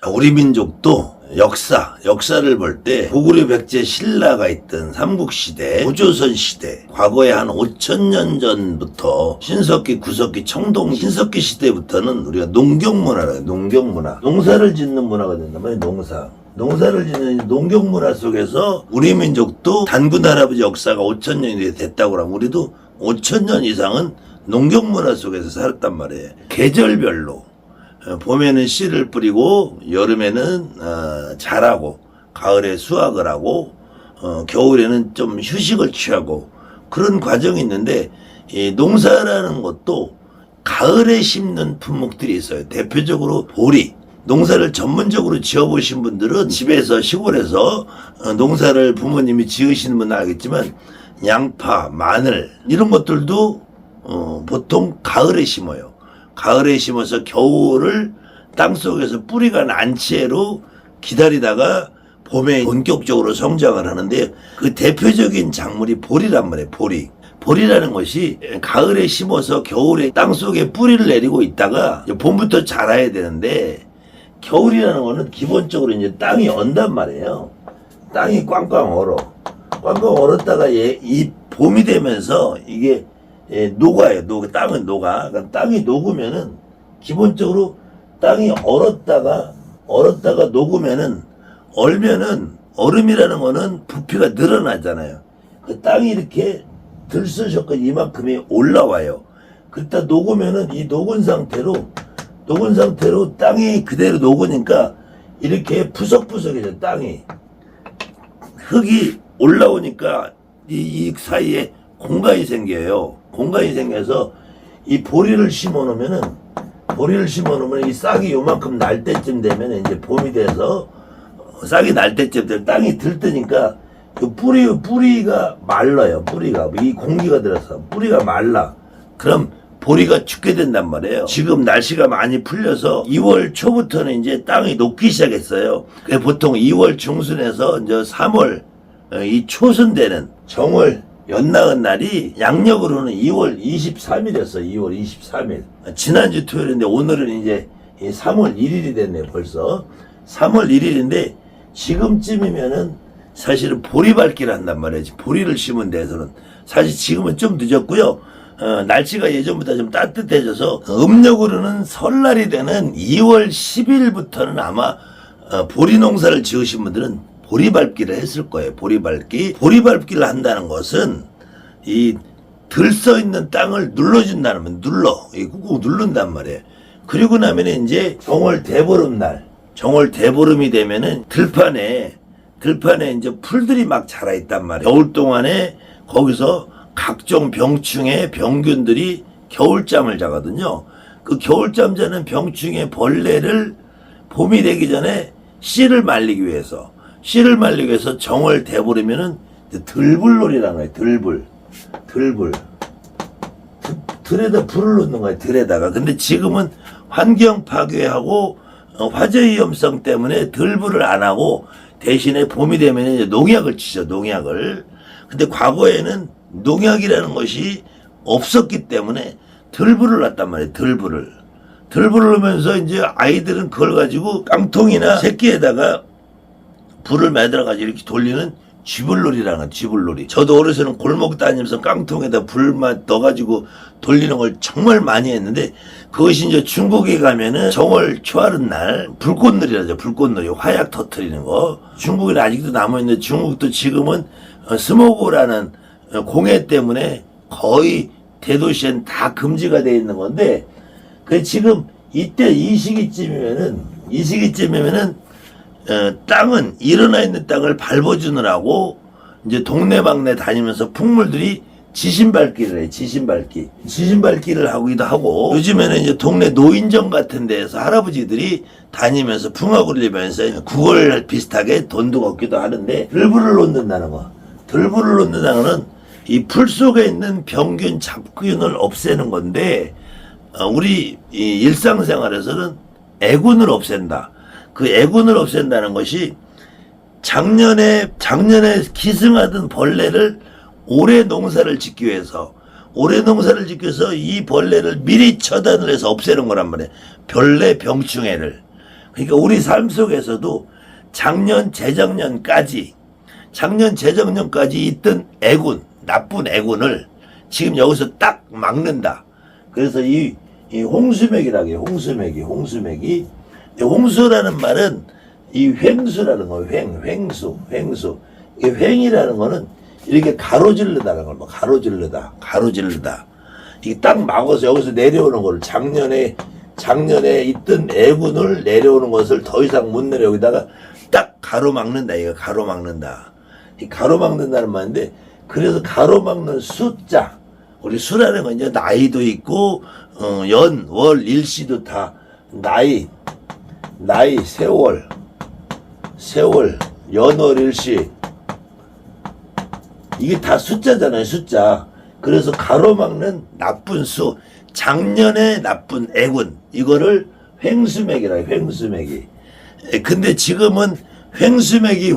우리 민족도 역사를 볼 때 고구려 백제 신라가 있던 삼국시대, 고조선 시대, 과거에 한 5,000년 전부터 신석기, 구석기, 청동, 신석기 시대부터는 우리가 농경문화라 해요. 농경문화. 농사를 짓는 문화가 된단 말이에요. 농사를 짓는 농경문화 속에서 우리 민족도 단군 할아버지 역사가 5,000년이 됐다고 하면 우리도 5,000년 이상은 농경문화 속에서 살았단 말이에요. 계절별로 봄에는 씨를 뿌리고 여름에는 자라고 가을에 수확을 하고 겨울에는 좀 휴식을 취하고 그런 과정이 있는데 이 농사라는 것도 가을에 심는 품목들이 있어요. 대표적으로 보리. 농사를 전문적으로 지어보신 분들은 집에서 시골에서 농사를 부모님이 지으시는 분은 알겠지만 양파, 마늘 이런 것들도 보통 가을에 심어요. 가을에 심어서 겨울을 땅속에서 뿌리가 난 채로 기다리다가 봄에 본격적으로 성장을 하는데 그 대표적인 작물이 보리란 말이에요. 보리라는 것이 가을에 심어서 겨울에 땅속에 뿌리를 내리고 있다가 봄부터 자라야 되는데 겨울이라는 거는 기본적으로 이제 땅이 언단 말이에요. 땅이 꽝꽝 얼어. 꽝꽝 얼었다가 이 봄이 되면서 이게 녹아요. 땅은 녹아. 그러니까 땅이 녹으면은 기본적으로 땅이 얼었다가 녹으면은 얼면은 얼음이라는 거는 부피가 늘어나잖아요. 그 땅이 이렇게 들쑤셨고 이만큼이 올라와요. 그러다 녹으면은 이 녹은 상태로 땅이 그대로 녹으니까 이렇게 푸석푸석해져. 땅이 흙이 올라오니까 이 사이에 공간이 생겨요. 공간이 생겨서 이 보리를 심어 놓으면은 이 싹이 요만큼 날 때쯤 되면 이제 봄이 돼서 싹이 날 때쯤 되면 땅이 들뜨니까 그 뿌리가 말라요. 이 공기가 들어서 뿌리가 말라. 그럼 보리가 죽게 된단 말이에요. 지금 날씨가 많이 풀려서 2월 초부터는 이제 땅이 녹기 시작했어요. 보통 2월 중순에서 이제 3월 이 초순 되는 정월 연나은 날이 양력으로는 2월 23일이었어요. 2월 23일. 지난주 토요일인데 오늘은 이제 3월 1일이 됐네요. 벌써 3월 1일인데 지금쯤이면은 사실은 보리밟기를 한단 말이에요. 보리를 심은 데에서는 사실 지금은 좀 늦었고요. 날씨가 예전보다 좀 따뜻해져서 음력으로는 설날이 되는 2월 10일부터는 아마 보리 농사를 지으신 분들은 보리밟기를 했을 거예요. 보리밟기를 한다는 것은 이 들써 있는 땅을 눌러준다는 꾹꾹 누른단 말이에요. 그리고 나면 이제 정월 대보름이 되면은 들판에 이제 풀들이 막 자라 있단 말이에요. 겨울 동안에 거기서 각종 병충해 병균들이 겨울잠을 자거든요. 그 겨울잠 자는 병충해 벌레를 봄이 되기 전에 씨를 말리기 위해서 정월 대보름이면은 들불놀이라는 거예요. 들에다 불을 놓는 거예요. 들에다가. 근데 지금은 환경 파괴하고 화재 위험성 때문에 들불을 안 하고 대신에 봄이 되면 이제 농약을 치죠. 근데 과거에는 농약이라는 것이 없었기 때문에 들불을 놨단 말이에요. 들불을 놓으면서 이제 아이들은 그걸 가지고 깡통이나 새끼에다가 불을 매달아가지고 이렇게 돌리는 쥐불놀이라는 쥐불놀이. 저도 어려서는 골목 다니면서 깡통에다 불만 넣어가지고 돌리는 걸 정말 많이 했는데 그것이 이제 중국에 가면은 정월 초하룻 날 불꽃놀이라죠. 불꽃놀이. 화약 터트리는 거. 중국에는 아직도 남아있는데 중국도 지금은 스모그라는 공해 때문에 거의 대도시엔 다 금지가 되어 있는 건데 그 지금 이 시기쯤이면은 땅은 일어나 있는 땅을 밟아주느라고 이제 동네방네 다니면서 풍물들이 지신밟기를 해요. 지신밟기를 하기도 하고 요즘에는 이제 동네 노인정 같은 데에서 할아버지들이 다니면서 풍악을 내면서 구걸 비슷하게 돈도 걷기도 하는데 들불을 놓는다는 거는 이 풀 속에 있는 병균, 잡균을 없애는 건데 우리 이 일상생활에서는 애군을 없앤다. 그 애군을 없앤다는 것이 작년에 기승하던 벌레를 올해 농사를 짓기 위해서 이 벌레를 미리 처단을 해서 없애는 거란 말이에요. 벌레 병충해를. 그러니까 우리 삶 속에서도 작년, 재작년까지 있던 애군, 나쁜 애군을 지금 여기서 딱 막는다. 그래서 이 홍수맥이라고 해요. 홍수맥이. 홍수라는 말은 이 횡수라는 거예요. 횡수. 이 횡이라는 거는 이렇게 가로질르다는 걸, 가로질르다. 이게 딱 막아서 여기서 내려오는 거를 작년에 있던 애군을 내려오는 것을 더 이상 못 내려 여기다가 딱 가로막는다. 이거 가로막는다. 이 가로막는다는 말인데, 그래서 가로막는 숫자. 우리 수라는 건 이제 나이도 있고, 연, 월, 일시도 다 나이, 세월, 연월, 일시. 이게 다 숫자잖아요, 숫자. 그래서 가로막는 나쁜 수, 작년의 나쁜 애군, 이거를 횡수맥이라 해요, 횡수맥이. 근데 지금은 횡수맥이,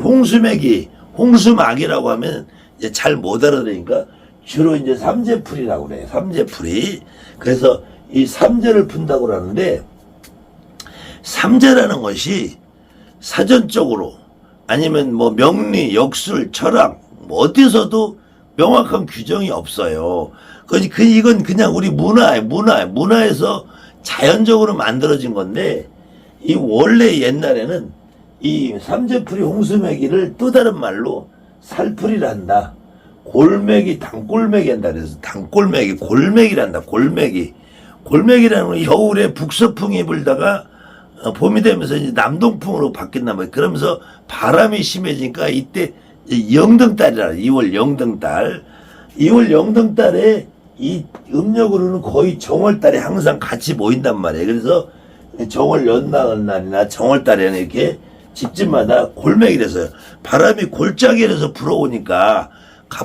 홍수막이라고 하면 이제 잘 못 알아들으니까 주로 이제 삼재풀이라고 그래요, 삼재풀이. 그래서 이 삼재를 푼다고 그러는데, 삼재라는 것이 사전적으로 아니면 뭐 명리, 역술, 철학, 뭐 어디서도 명확한 규정이 없어요. 이건 그냥 우리 문화에서 자연적으로 만들어진 건데, 이 원래 옛날에는 이 삼재풀이 홍수맥이를 또 다른 말로 살풀이를 한다. 골맥이 단골맥이 한다. 그래서 단골맥이 골맥이란다. 골맥이라는 건 겨울에 북서풍이 불다가 봄이 되면서 이제 남동풍으로 바뀐단 말이에요. 그러면서 바람이 심해지니까 이때 영등달이라 2월 영등달. 2월 영등달에 이 음력으로는 거의 정월달에 항상 같이 모인단 말이에요. 그래서 정월 연나은 날이나 정월달에는 이렇게 집집마다 골맥이라서요. 바람이 골짜기에서 불어오니까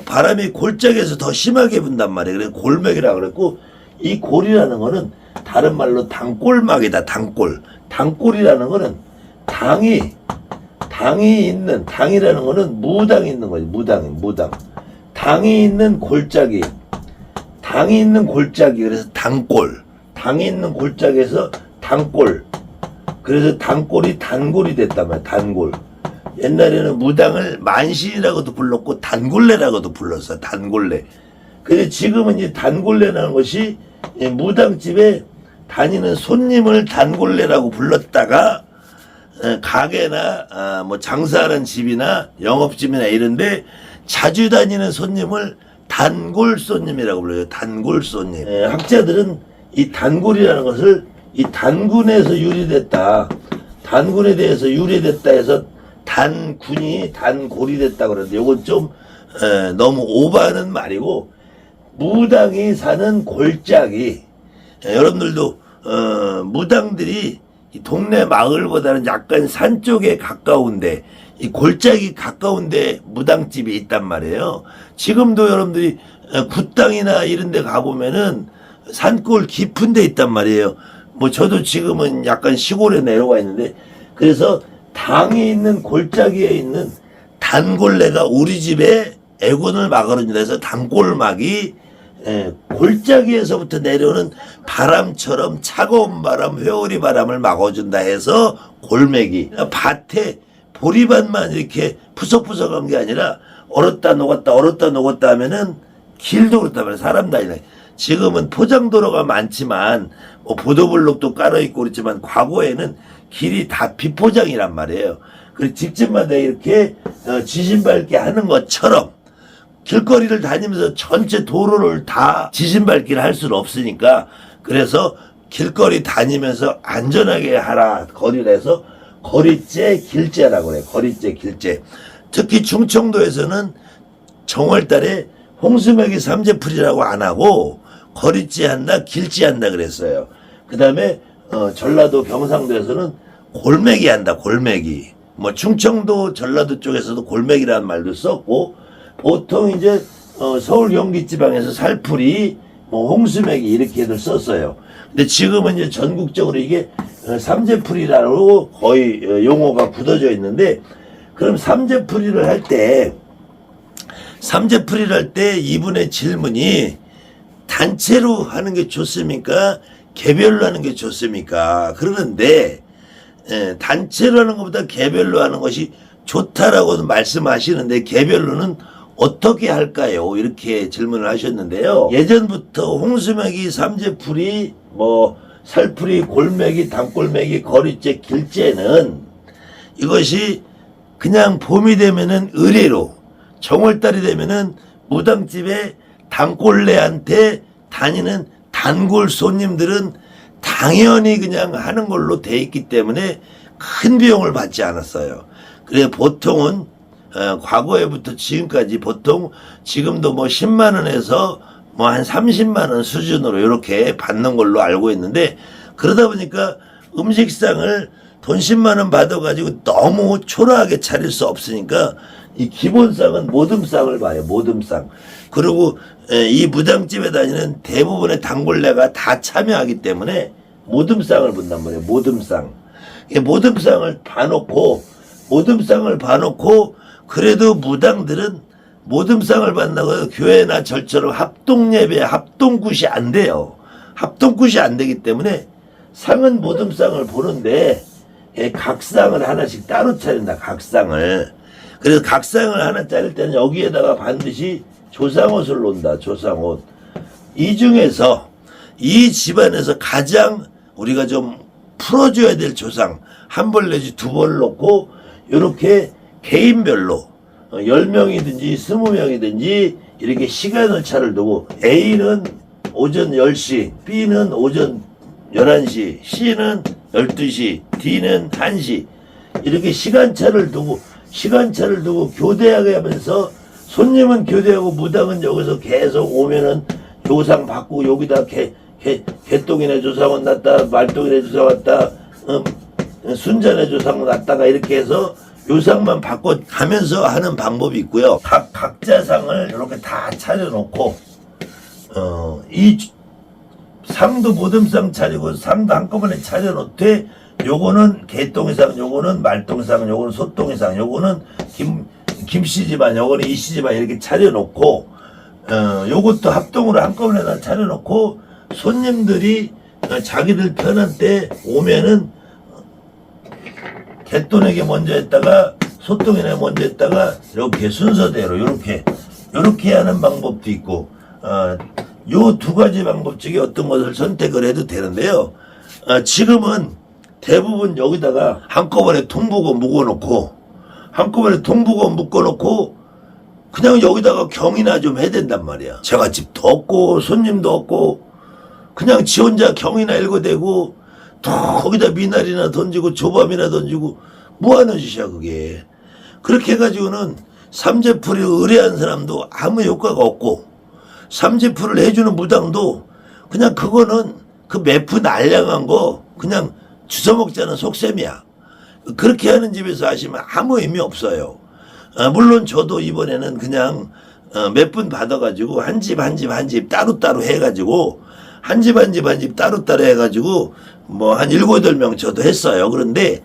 바람이 골짜기에서 더 심하게 분단 말이에요. 그래서 골맥이라고 그랬고, 이 골이라는 거는 다른 말로 단골막이다. 단골이라는 거는 당이라는 거는 무당이 있는 거지. 무당. 당이 있는 골짜기. 그래서 단골. 당이 있는 골짜기에서 단골. 그래서 단골이 단골이 됐단 말이야. 단골. 옛날에는 무당을 만신이라고도 불렀고 단골레라고도 불렀어. 단골레. 근데 지금은 이제 단골레라는 것이 무당집에 다니는 손님을 단골레라고 불렀다가 가게나 뭐 장사하는 집이나 영업집이나 이런데 자주 다니는 손님을 단골 손님이라고 불러요. 단골 손님. 학자들은 이 단골이라는 것을 이 단군에서 유래됐다. 단군에 대해서 유래됐다 해서 단군이 단골이 됐다고 그러는데, 요건 좀 너무 오버하는 말이고, 무당이 사는 골짜기. 여러분들도 무당들이 이 동네 마을보다는 약간 산 쪽에 가까운데, 이 골짜기 가까운데 무당집이 있단 말이에요. 지금도 여러분들이 굿당이나 이런 데 가보면은 산골 깊은 데 있단 말이에요. 뭐 저도 지금은 약간 시골에 내려와 있는데, 그래서 당이 있는 골짜기에 있는 단골레가 우리 집에 애군을 막아준다 해서 단골막이 골짜기에서부터 내려오는 바람처럼 차가운 바람, 회오리 바람을 막아준다 해서 골맥이. 밭에 보리밭만 이렇게 푸석푸석한 게 아니라 얼었다 녹았다 하면은 길도 그렇단 말이에요. 사람 다니는. 지금은 포장도로가 많지만 뭐 보도블록도 깔아있고 그렇지만 과거에는 길이 다 비포장이란 말이에요. 그래서 집집마다 이렇게 지진밟기 하는 것처럼 길거리를 다니면서 전체 도로를 다 지진밟기를 할 수는 없으니까, 그래서 길거리 다니면서 안전하게 하라 거리를 해서 거리째 길째라고 그래요. 거리째 길째. 특히 충청도에서는 정월달에 홍수맥이 삼재풀이라고 안 하고 거리째 한다, 길째 한다 그랬어요. 그 다음에 전라도 경상도에서는 골맥이 한다. 골맥이. 뭐 충청도 전라도 쪽에서도 골맥이라는 말도 썼고, 보통 이제 서울 경기 지방에서 살풀이, 뭐 홍수맥이 이렇게들 썼어요. 근데 지금은 이제 전국적으로 이게 삼재풀이라고 거의 용어가 굳어져 있는데, 그럼 삼재풀이를 할 때 이분의 질문이 단체로 하는 게 좋습니까? 개별로 하는 게 좋습니까? 그러는데 단체로 하는 것보다 개별로 하는 것이 좋다라고 말씀하시는데 개별로는 어떻게 할까요? 이렇게 질문을 하셨는데요. 예전부터 홍수맥이, 삼재풀이, 살풀이, 골맥이, 단골맥이, 거리째, 길째는 이것이 그냥 봄이 되면은 의례로, 정월달이 되면은 무당집에 단골레한테 다니는 단골 손님들은 당연히 그냥 하는 걸로 돼 있기 때문에 큰 비용을 받지 않았어요. 그래 보통은 과거에부터 지금까지 보통 지금도 10만 원에서 한 30만 원 수준으로 이렇게 받는 걸로 알고 있는데, 그러다 보니까 음식상을 돈 10만 원 받아가지고 너무 초라하게 차릴 수 없으니까 이 기본상은 모듬상을 봐요. 모듬상. 그리고 이 무당집에 다니는 대부분의 단골레가 다 참여하기 때문에 모듬상을 본단 말이에요. 모듬상. 모듬상을 봐놓고 그래도 무당들은 모듬상을 받는다고 교회나 절처럼 합동예배, 합동굿이 안 돼요. 합동굿이 안 되기 때문에 상은 모듬상을 보는데 각상을 하나씩 따로 차린다. 각상을. 그래서 각상을 하나 차릴 때는 여기에다가 반드시 조상옷을 놓는다. 조상옷. 이 중에서 이 집안에서 가장 우리가 좀 풀어줘야 될 조상 한 벌 내지 두 벌 놓고 이렇게 개인별로 10명이든지 20명이든지 이렇게 시간을 차를 두고 A는 오전 10시, B는 오전 11시, C는 12시, D는 1시 이렇게 시간차를 두고 교대하게 하면서 손님은 교대하고 무당은 여기서 계속 오면은 조상 받고 여기다 개똥이네 조상은 났다, 말똥이네 조상 왔다, 순자네 조상은 났다가 이렇게 해서 요상만 바꿔 가면서 하는 방법이 있고요. 각자 상을 이렇게 다 차려놓고 이 상도 모듬상 차리고 상도 한꺼번에 차려놓되 요거는 개똥이상, 요거는 말똥이상, 요거는 소똥이상, 요거는 김씨 집안, 요거는 이씨 집안 이렇게 차려놓고 요것도 합동으로 한꺼번에 다 차려놓고 손님들이 자기들 편한 때 오면은 개똥에게 먼저 했다가 소똥에게 먼저 했다가 이렇게 순서대로 이렇게 하는 방법도 있고 요 두 가지 방법 중에 어떤 것을 선택을 해도 되는데요. 지금은 대부분 여기다가 한꺼번에 통보고 묶어놓고 그냥 여기다가 경이나 좀 해야 된단 말이야. 제가 집도 없고 손님도 없고 그냥 지 혼자 경이나 읽어대고 또 거기다 미나리나 던지고 조밤이나 던지고 뭐하는 짓이야 그게. 그렇게 해가지고는 삼재풀이 의뢰한 사람도 아무 효과가 없고 삼재풀을 해주는 무당도 그냥 그거는 그 매프 날량한 거 그냥 주워먹자는 속셈이야. 그렇게 하는 집에서 하시면 아무 의미 없어요. 물론 저도 이번에는 그냥 몇 분 받아가지고 한 집 따로따로 해가지고 한 집 따로따로 해가지고 한 7, 8명 저도 했어요. 그런데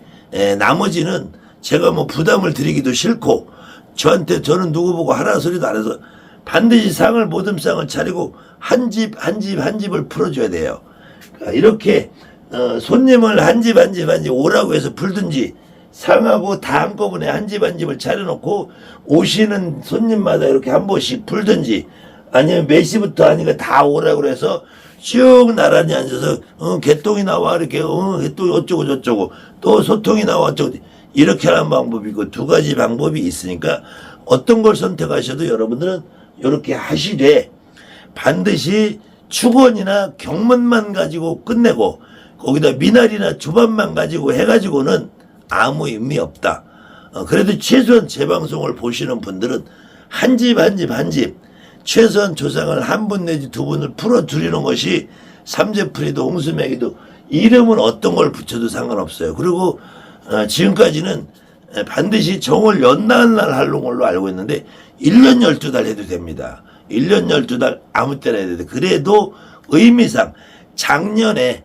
나머지는 제가 부담을 드리기도 싫고 저는 누구 보고 하라 소리도 안 해서 반드시 상을 모듬상을 차리고 한 집을 풀어줘야 돼요. 이렇게 손님을 한 집 오라고 해서 풀든지 상하고 다 한꺼번에 한 집을 차려놓고 오시는 손님마다 이렇게 한 번씩 풀든지 아니면 몇 시부터 하니까 다 오라고 해서 쭉 나란히 앉아서 개똥이 나와 이렇게 개똥이 어쩌고 저쩌고 또 소통이 나와 어쩌고 이렇게 하는 방법이 있고 두 가지 방법이 있으니까 어떤 걸 선택하셔도 여러분들은 이렇게 하시되 반드시 축원이나 경문만 가지고 끝내고 거기다 미나리나 주반만 가지고 해가지고는 아무 의미 없다. 그래도 최소한 제 방송을 보시는 분들은 한 집 최소한 조상을 한 분 내지 두 분을 풀어드리는 것이 삼재풀이도 홍수맥이도 이름은 어떤 걸 붙여도 상관없어요. 그리고 지금까지는 반드시 정월 연나은 날 하는 걸로 알고 있는데 1년 12달 해도 됩니다. 1년 12달 아무 때나 해도 돼. 그래도 의미상 작년에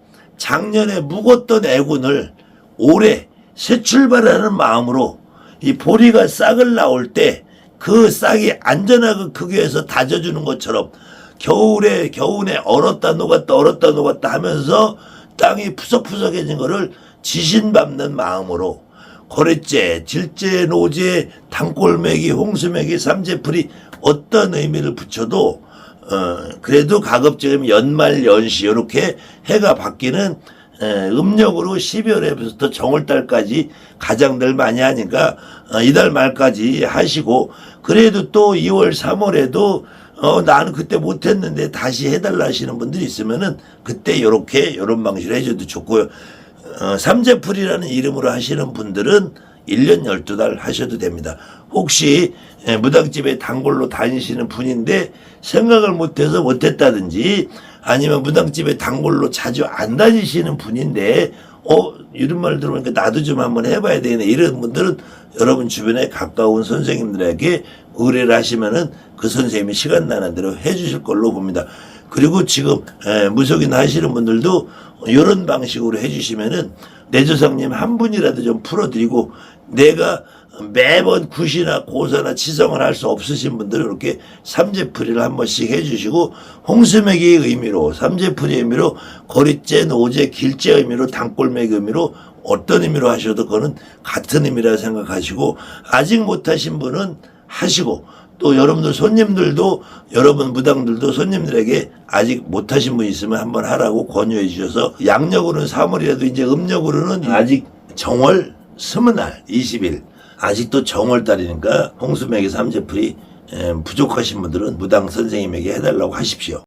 묵었던 애군을 올해 새 출발하는 마음으로 이 보리가 싹을 나올 때 그 싹이 안전하게 크기위해서 다져주는 것처럼 겨울에 얼었다 녹았다 하면서 땅이 푸석푸석해진 거를 지신밟는 마음으로 거래죄, 질죄, 노제, 단골매기, 홍수매기, 삼재풀이 어떤 의미를 붙여도 그래도 가급적이면 연말 연시 이렇게 해가 바뀌는 음력으로 12월에부터 정월달까지 가장들 많이 하니까 이달 말까지 하시고, 그래도 또 2월 3월에도 나는 그때 못했는데 다시 해달라 하시는 분들이 있으면은 그때 요런 방식으로 해줘도 좋고요. 삼재풀이라는 이름으로 하시는 분들은 1년 12달 하셔도 됩니다. 혹시 무당집에 단골로 다니시는 분인데 생각을 못해서 못했다든지, 아니면 무당집에 단골로 자주 안 다니시는 분인데 이런 말 들어보니까 나도 좀 한번 해봐야 되네, 이런 분들은 여러분 주변에 가까운 선생님들에게 의뢰를 하시면은 그 선생님이 시간 나는 대로 해주실 걸로 봅니다. 그리고 지금 무속인 하시는 분들도 이런 방식으로 해주시면은 내 조상님 한 분이라도 좀 풀어드리고, 내가 매번 굿이나 고사나 치성을 할 수 없으신 분들은 이렇게 삼재풀이를 한 번씩 해주시고, 홍수매기의 의미로, 삼재풀이의 의미로, 거리죄, 노제, 길죄 의미로, 단골매기 의미로, 어떤 의미로 하셔도 그거는 같은 의미라 생각하시고, 아직 못하신 분은 하시고, 또 여러분들 손님들도, 여러분 무당들도 손님들에게 아직 못하신 분 있으면 한번 하라고 권유해 주셔서, 양력으로는 3월이라도 이제 음력으로는 아직 정월 20날 20일 아직도 정월달이니까 홍수매기 삼재풀이 부족하신 분들은 무당 선생님에게 해달라고 하십시오.